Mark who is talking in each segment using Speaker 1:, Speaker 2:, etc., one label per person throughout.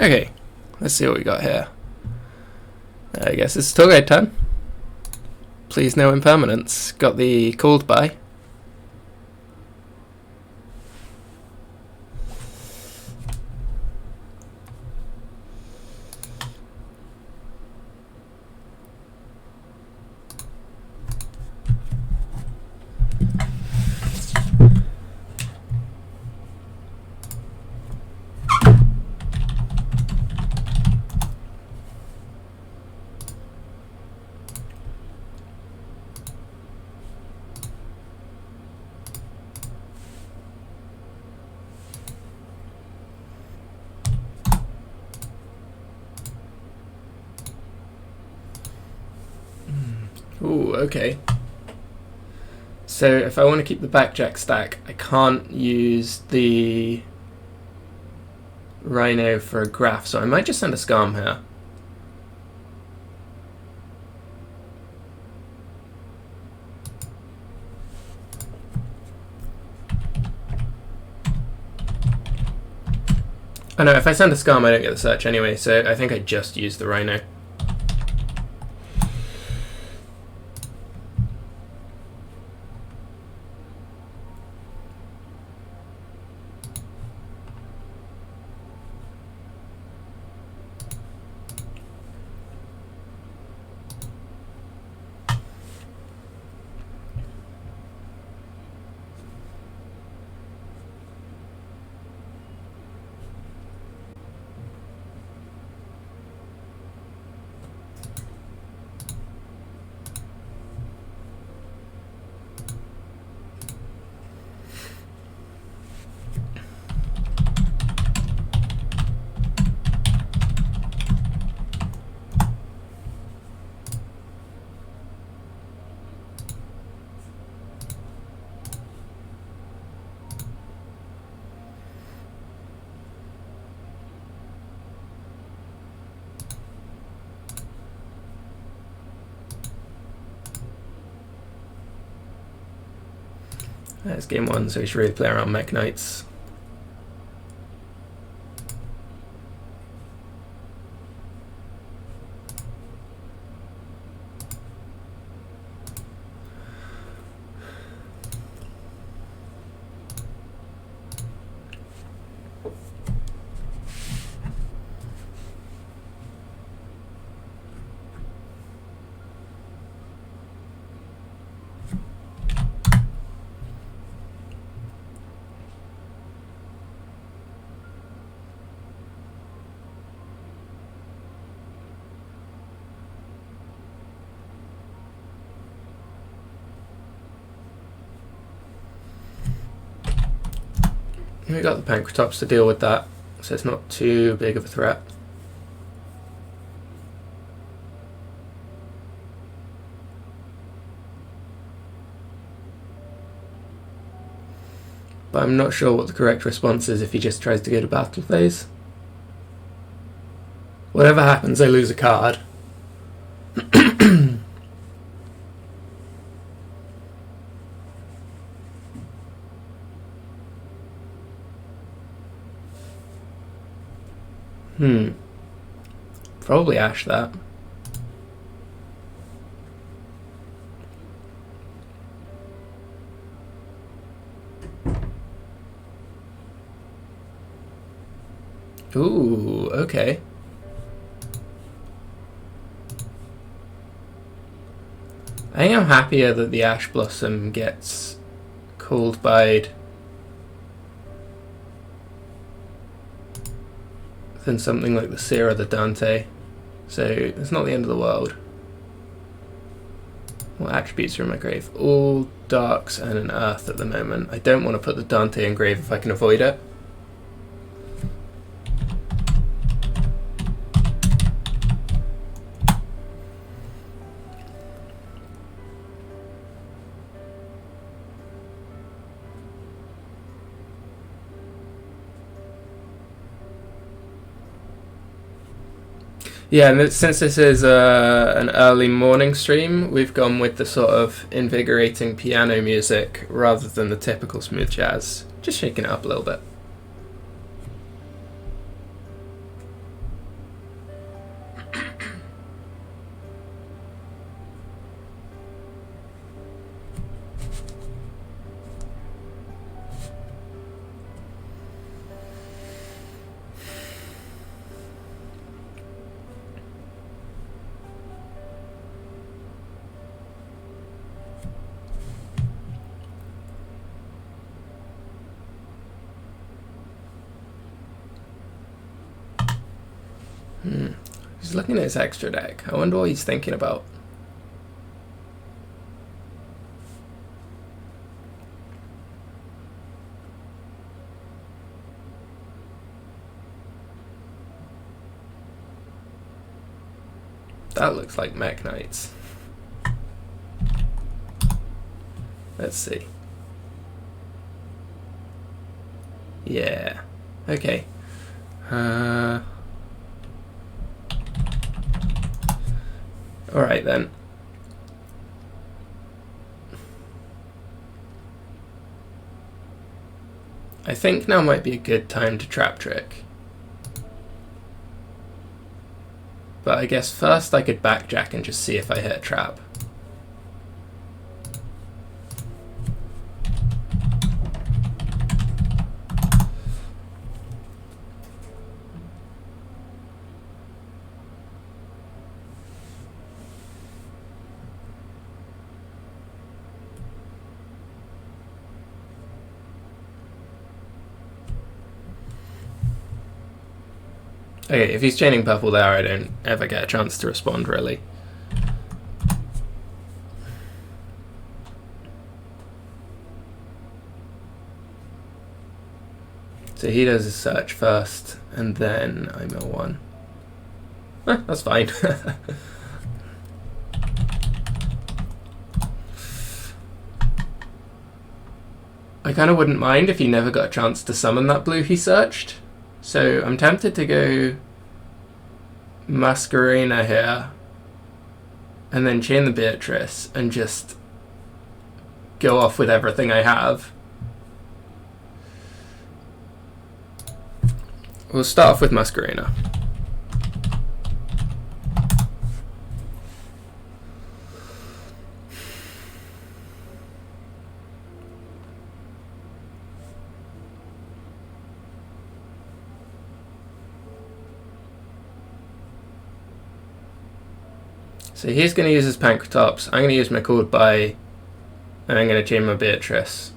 Speaker 1: Okay, let's see what we got here. I guess it's tour guide time. Please no impermanence. Got the called by. Ooh, okay. So if I want to keep the backjack stack, I can't use the Rhino for a graph, so I might just send a Scarm here. Oh no, if I send a Scarm I don't get the search anyway, so I think I just use the Rhino. That's game one, so we should really play around Mech Knights. We got the Pancratops to deal with that, so it's not too big of a threat. But I'm not sure what the correct response is if he just tries to go to battle phase. Whatever happens, I lose a card. Probably Ash that. Ooh, okay. I think I'm happier that the Ash Blossom gets called by than something like the Seer or the Dante. So it's not the end of the world. What attributes are in my grave? All darks and an earth at the moment. I don't want to put the Dante in grave if I can avoid it. Yeah, and since this is an early morning stream, we've gone with the sort of invigorating piano music rather than the typical smooth jazz. Just shaking it up a little bit. Just looking at his extra deck. I wonder what he's thinking about. That looks like Mech Knights. Let's see. Yeah. Okay. Alright then. I think now might be a good time to trap trick. But I guess first I could backjack and just see if I hit a trap. Okay, if he's chaining purple there, I don't ever get a chance to respond, really. So he does his search first, and then I mill one. That's fine. I kind of wouldn't mind if he never got a chance to summon that blue he searched. So I'm tempted to go Masquerena here, and then chain the Beatrice, and just go off with everything I have. We'll start off with Masquerena. So he's going to use his Pankratops, I'm going to use my Called By, and I'm going to chain my Beatrice.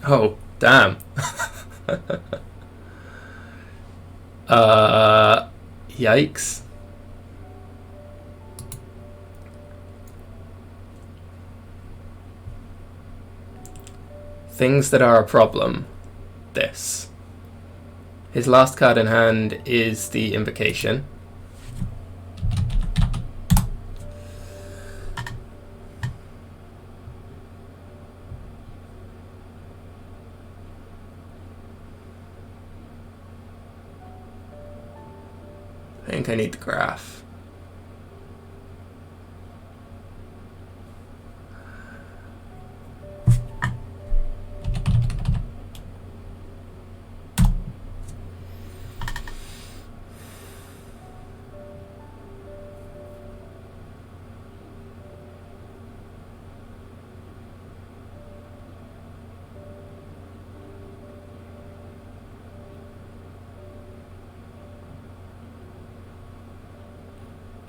Speaker 1: Oh, damn. Yikes. Things that are a problem. This. His last card in hand is the Invocation. I think I need the graph.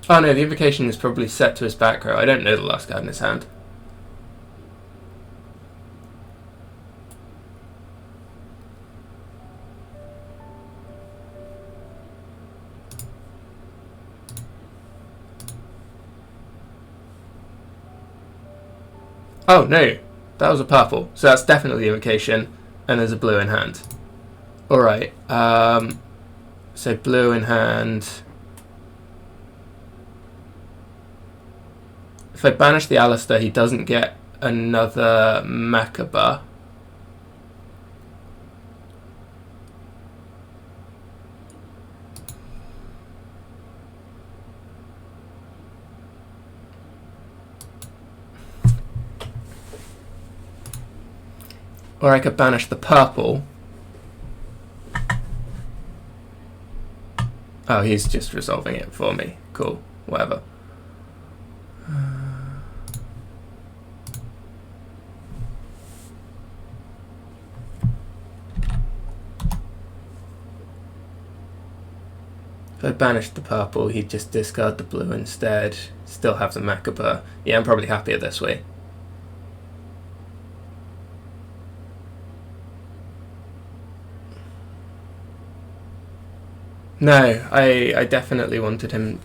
Speaker 1: Oh no, the Invocation is probably set to his back row. I don't know the last card in his hand. Oh no, that was a purple. So that's definitely the Invocation, and there's a blue in hand. Alright, so blue in hand. If I banish the Alistair, he doesn't get another Macabre. Or I could banish the purple. Oh, he's just resolving it for me. Cool, whatever. If I banished the purple, he'd just discard the blue instead. Still have the Macabre. Yeah, I'm probably happier this way. No, I definitely wanted him.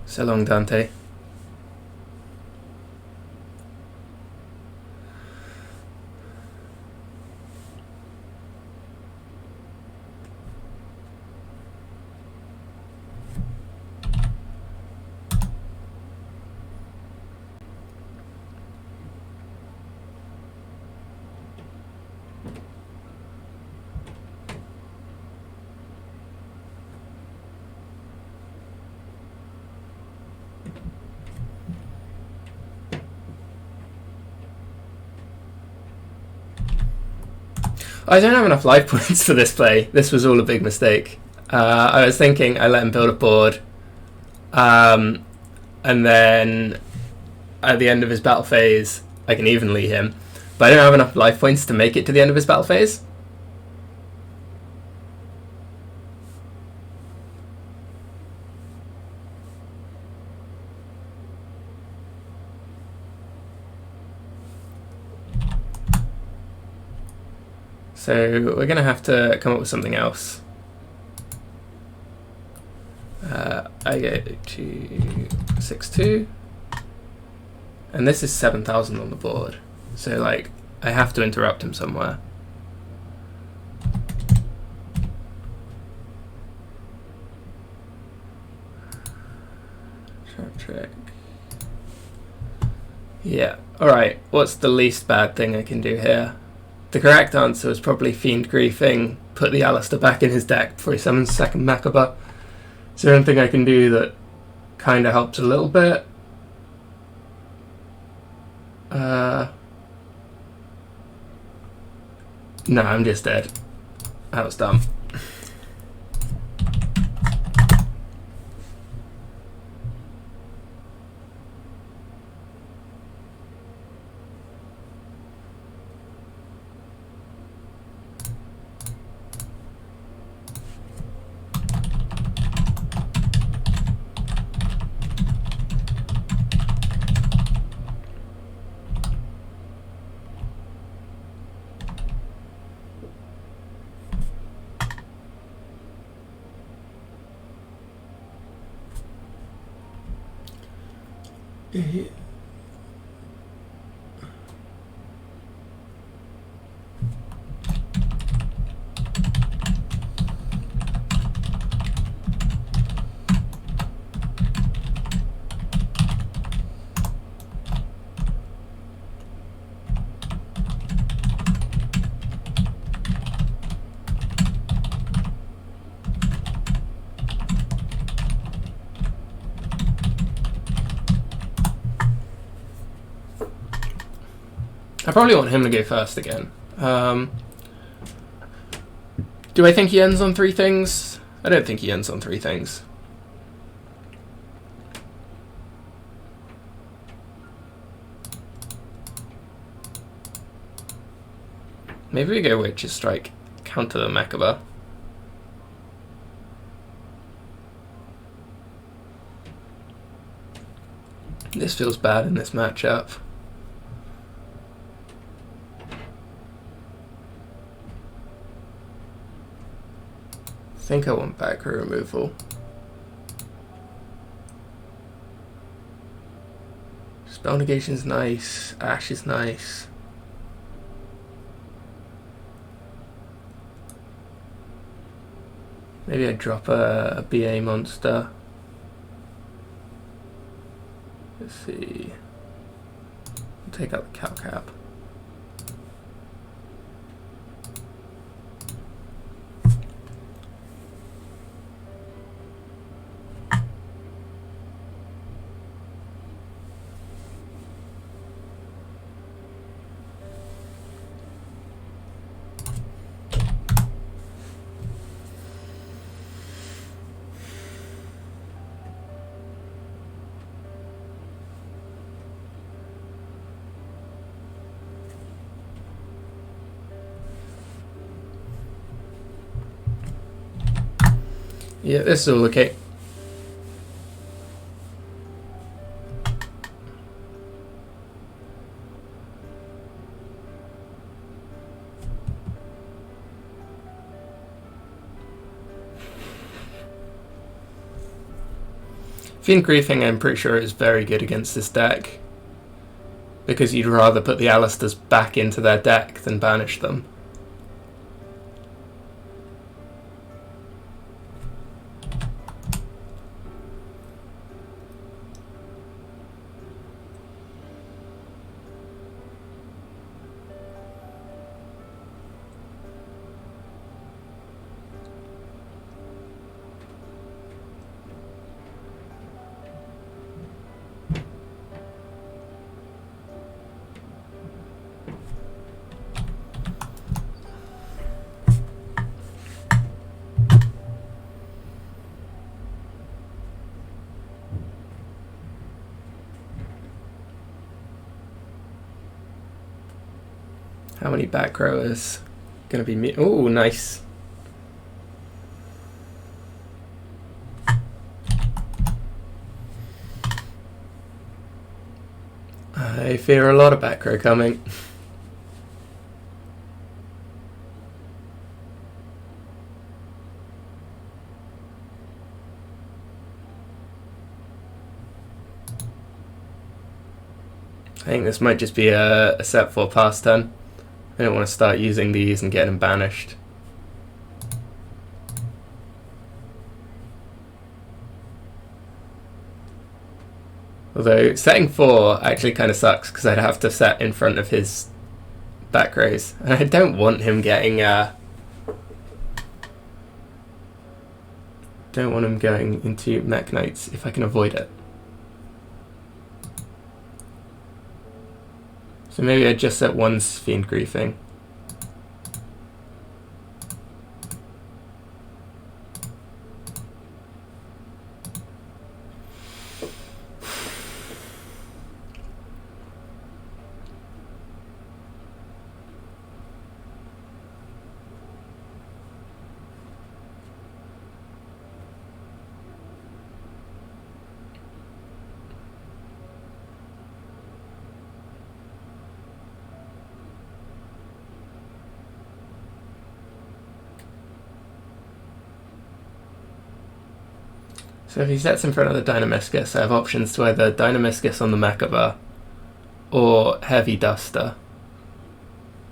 Speaker 1: So long, Dante. I don't have enough life points for this play. This was all a big mistake. I was thinking I let him build a board, and then at the end of his battle phase, I can evenly him. But I don't have enough life points to make it to the end of his battle phase. So we're going to have to come up with something else. I go to 6-2. And this is 7,000 on the board. So, like, I have to interrupt him somewhere. Trick. Yeah. Alright, what's the least bad thing I can do here? The correct answer was probably Fiend Griefing, put the Alistair back in his deck before he summons second Macabre. Is there anything I can do that kind of helps a little bit? No, I'm just dead. That was dumb. I probably want him to go first again. Do I think he ends on 3 things? I don't think he ends on 3 things. Maybe we go Witch's Strike, counter the Macabre. This feels bad in this matchup. I think I want back row removal. Spell negation's nice, Ash is nice. Maybe I drop a BA monster. Let's see. I'll take out the cow cap. Yeah, this is all okay. Fiend Griefing, I'm pretty sure, is very good against this deck, because you'd rather put the Alistairs back into their deck than banish them. How many back rowers? Gonna be me. Oh, nice. I fear a lot of back row coming. I think this might just be a set 4 pass turn. I don't want to start using these and get them banished. Although setting 4 actually kind of sucks because I'd have to set in front of his back rows, and I don't want him getting don't want him going into Mech Knights if I can avoid it. So maybe I just set one Fiend Griefing. So if he sets in front of the Dynamiscus, I have options to either Dynamiscus on the Mechaba or Heavy Duster.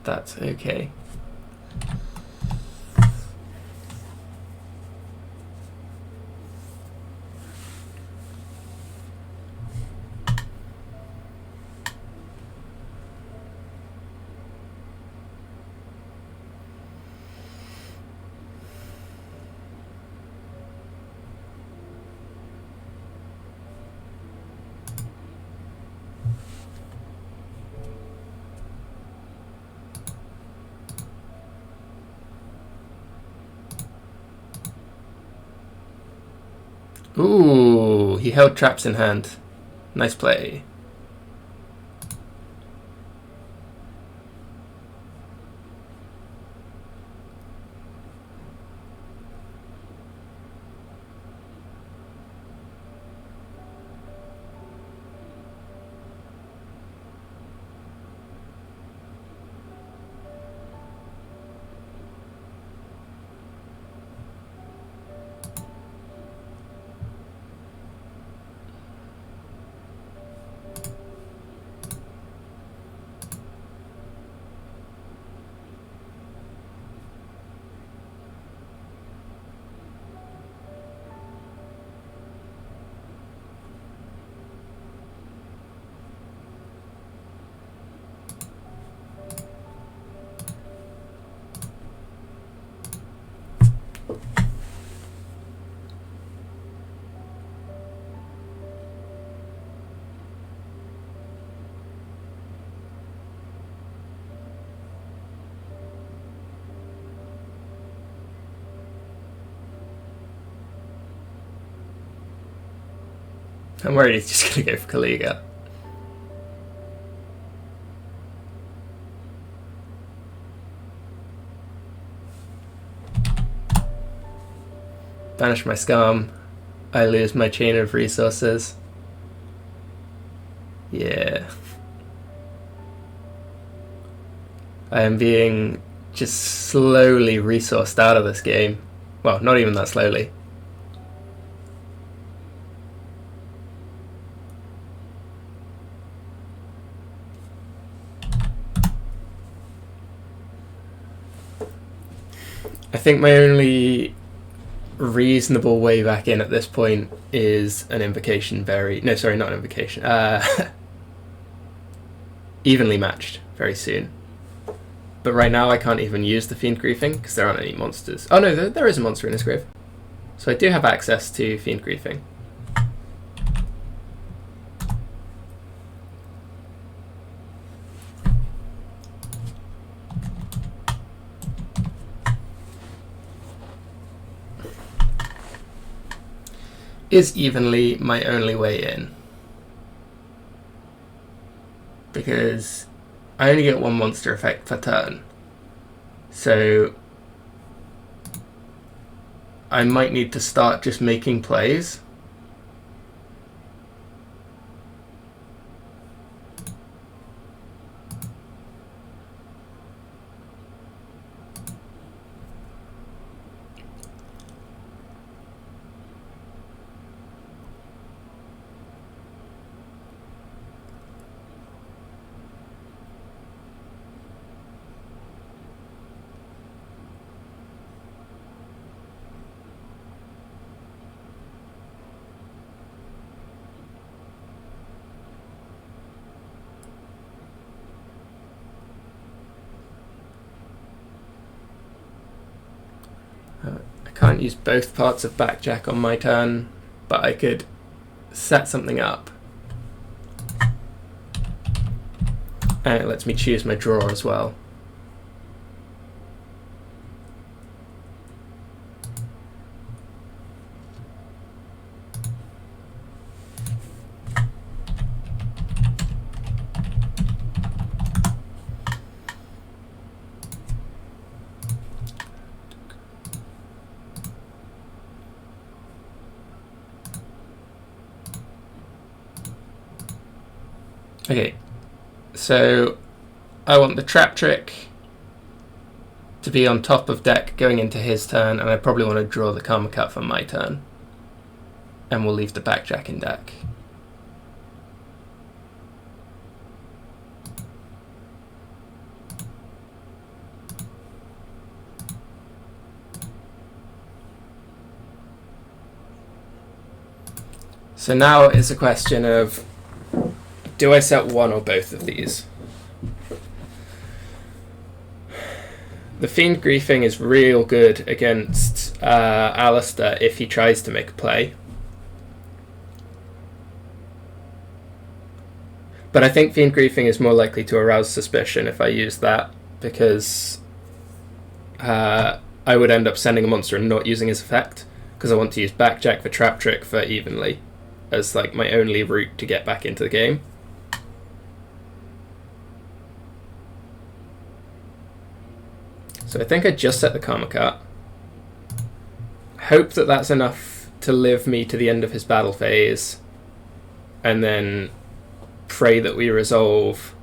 Speaker 1: That's okay. Ooh, he held traps in hand. Nice play. I'm worried he's just going to go for Kaliga. Banish my scum. I lose my chain of resources. Yeah. I am being just slowly resourced out of this game. Well, not even that slowly. I think my only reasonable way back in at this point is an invocation no, sorry, not an invocation. Evenly matched very soon. But right now I can't even use the Fiend Griefing because there aren't any monsters. Oh no, there is a monster in his grave. So I do have access to Fiend Griefing. Is evenly my only way in? Because I only get one monster effect per turn. So I might need to start just making plays. I can't use both parts of Backjack on my turn, but I could set something up. And it lets me choose my draw as well. Okay, so I want the Trap Trick to be on top of deck going into his turn, and I probably want to draw the Karma Cut for my turn. And we'll leave the Backjack in deck. So now it's a question of, do I set one or both of these? The Fiend Griefing is real good against Alistair if he tries to make a play. But I think Fiend Griefing is more likely to arouse suspicion if I use that, because I would end up sending a monster and not using his effect, because I want to use Backjack for Trap Trick for evenly as like my only route to get back into the game. So I think I just set the Karma Cut. Hope that that's enough to live me to the end of his battle phase, and then pray that we resolve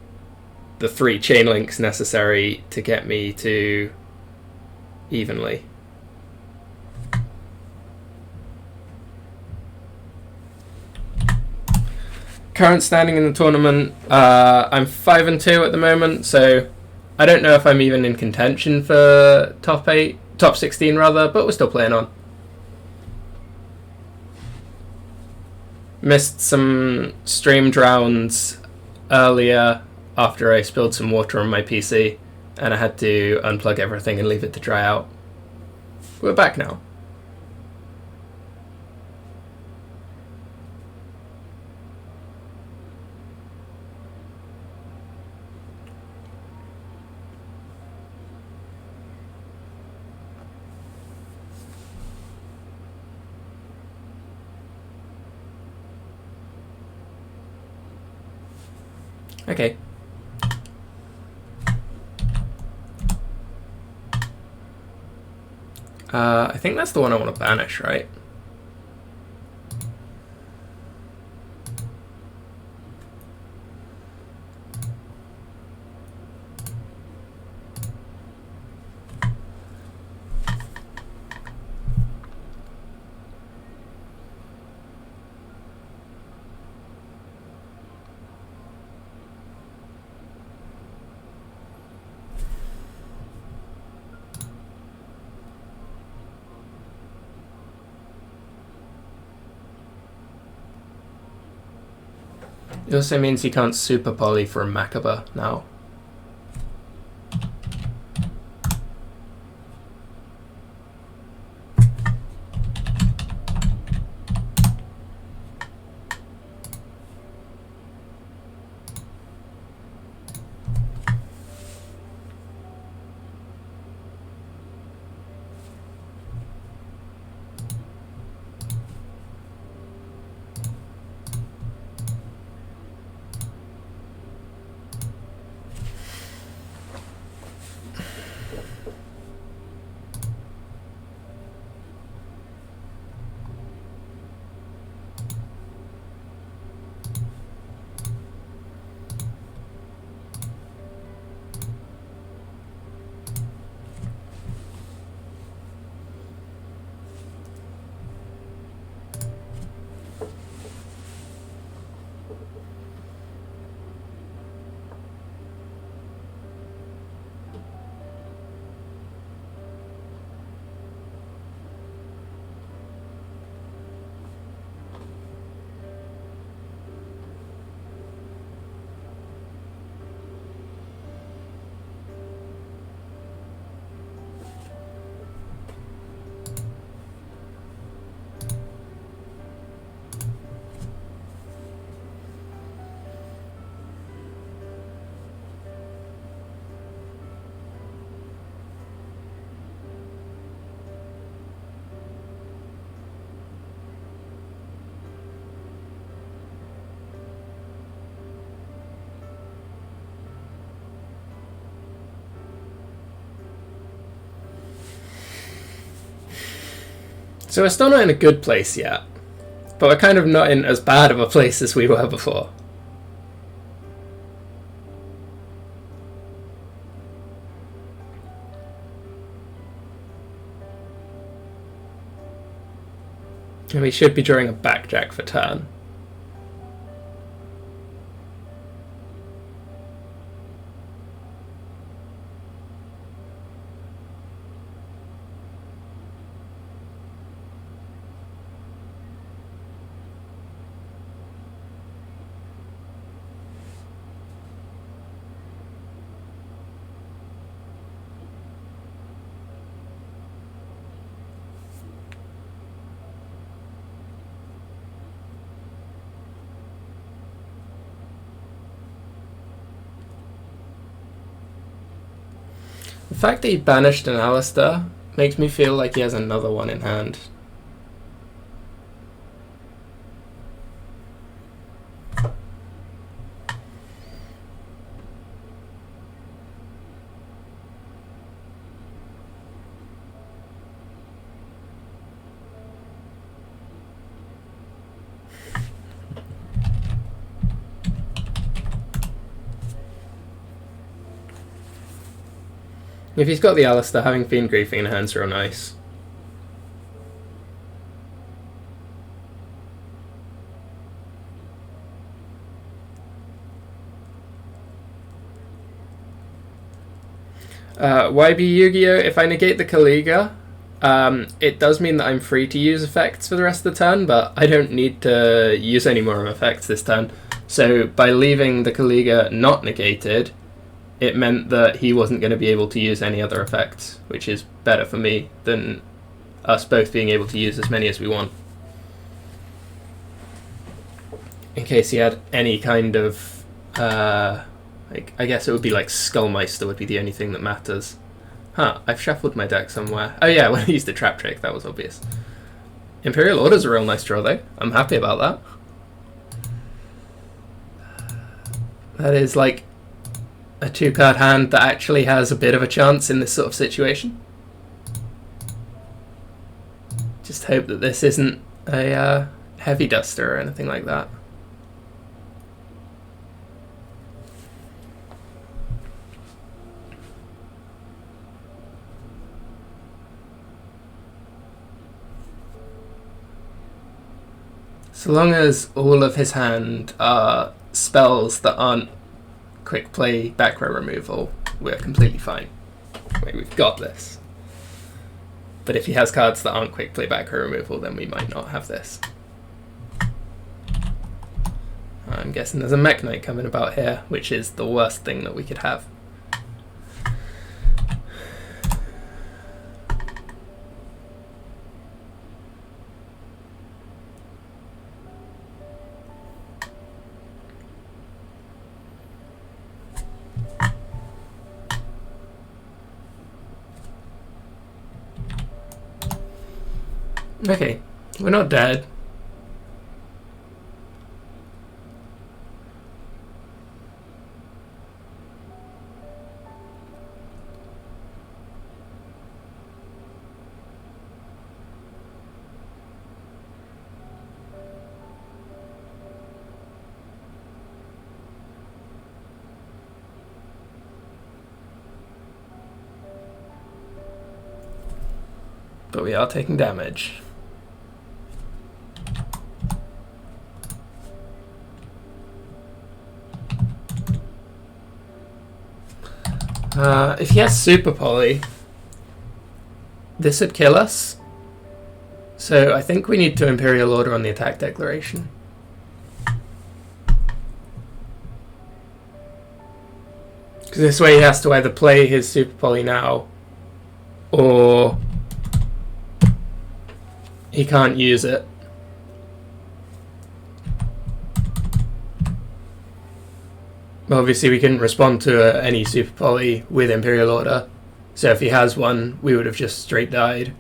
Speaker 1: the 3 chain links necessary to get me to evenly. Current standing in the tournament, I'm 5-2 at the moment, so I don't know if I'm even in contention for top 16 rather, but we're still playing on. Missed some streamed rounds earlier after I spilled some water on my PC, and I had to unplug everything and leave it to dry out. We're back now. Okay. I think that's the one I want to banish, right? It also means he can't super poly for a Macabre now. So we're still not in a good place yet, but we're kind of not in as bad of a place as we were before. And we should be drawing a backjack for turn. The fact that he banished an Alistair makes me feel like he has another one in hand. If he's got the Alistair, having Fiend Griefing in hand's real nice. YB Yu-Gi-Oh! If I negate the Kaliga, it does mean that I'm free to use effects for the rest of the turn, but I don't need to use any more effects this turn. So by leaving the Kaliga not negated, it meant that he wasn't going to be able to use any other effects, which is better for me than us both being able to use as many as we want. In case he had any kind of, I guess it would be like Skullmeister would be the only thing that matters. Huh, I've shuffled my deck somewhere. Oh yeah, when I used the trap trick, that was obvious. Imperial Order's a real nice draw though. I'm happy about that. That is like a 2-card hand that actually has a bit of a chance in this sort of situation. Just hope that this isn't a heavy duster or anything like that. So long as all of his hand are spells that aren't quick play back row removal, we're completely fine. We've got this. But if he has cards that aren't quick play back row removal, then we might not have this. I'm guessing there's a Mech Knight coming about here, which is the worst thing that we could have. Okay, we're not dead. But we are taking damage. If he has Super Poly, this would kill us. So I think we need to Imperial Order on the attack declaration. Because this way he has to either play his Super Poly now, or he can't use it. Obviously we couldn't respond to any Super Poly with Imperial Order, so if he has one, we would have just straight died.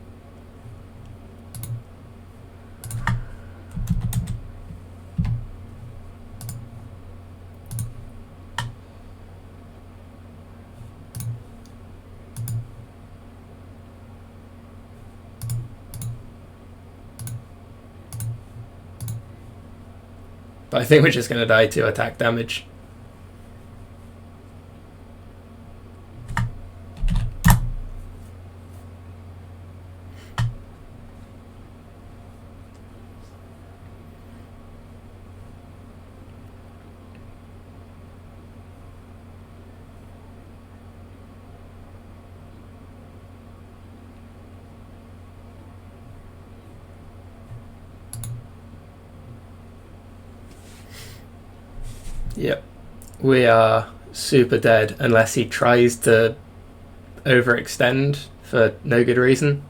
Speaker 1: But I think we're just going to die to attack damage. Yep, we are super dead unless he tries to overextend for no good reason.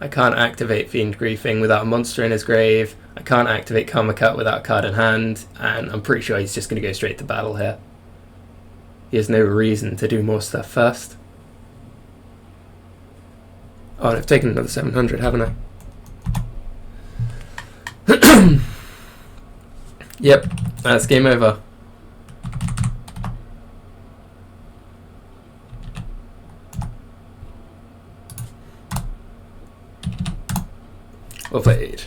Speaker 1: I can't activate Fiend Griefing without a monster in his grave. I can't activate Karma Cut without a card in hand, and I'm pretty sure he's just going to go straight to battle here. He has no reason to do more stuff first. Oh, and I've taken another 700, haven't I? Yep, that's game over. Well played.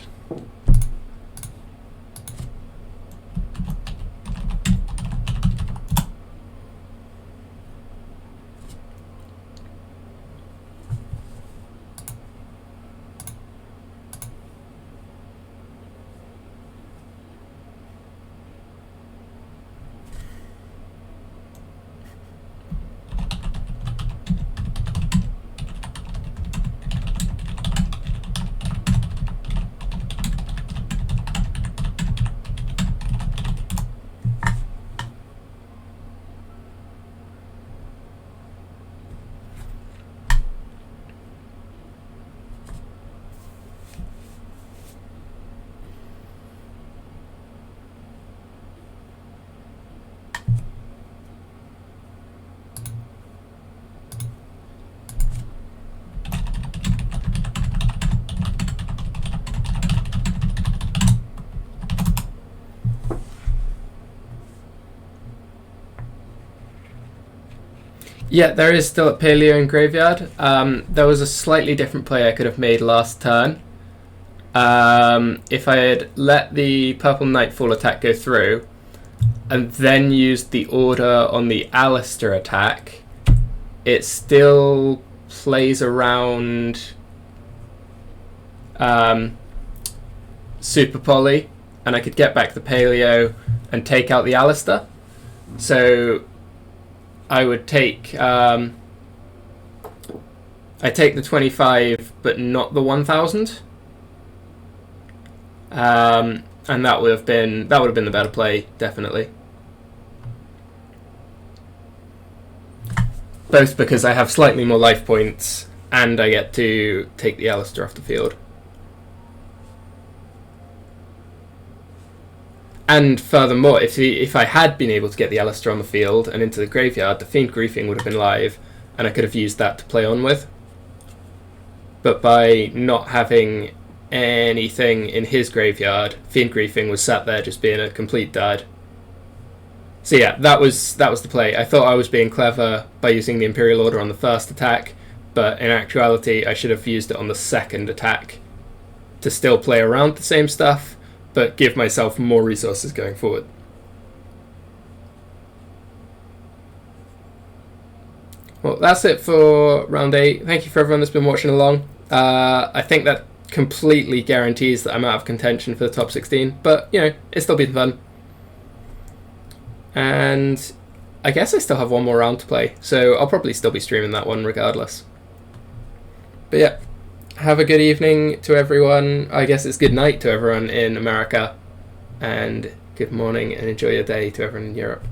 Speaker 1: Yeah, there is still a Paleo in Graveyard. There was a slightly different play I could have made last turn. If I had let the Purple Nightfall attack go through, and then used the order on the Alistair attack, it still plays around Super Poly, and I could get back the Paleo and take out the Alistair. So I would take I take the 25 but not the 1000. And that would have been the better play, definitely. Both because I have slightly more life points and I get to take the Alistair off the field. And furthermore, if I had been able to get the Alistair on the field and into the graveyard, the Fiend Griefing would have been live, and I could have used that to play on with. But by not having anything in his graveyard, Fiend Griefing was sat there just being a complete dud. So yeah, that was the play. I thought I was being clever by using the Imperial Order on the first attack, but in actuality I should have used it on the second attack to still play around the same stuff, but give myself more resources going forward. Well, that's it for round 8. Thank you for everyone that's been watching along. I think that completely guarantees that I'm out of contention for the top 16, but you know, it's still been fun. And I guess I still have one more round to play, so I'll probably still be streaming that one regardless. But yeah, have a good evening to everyone. I guess it's good night to everyone in America, and good morning and enjoy your day to everyone in Europe.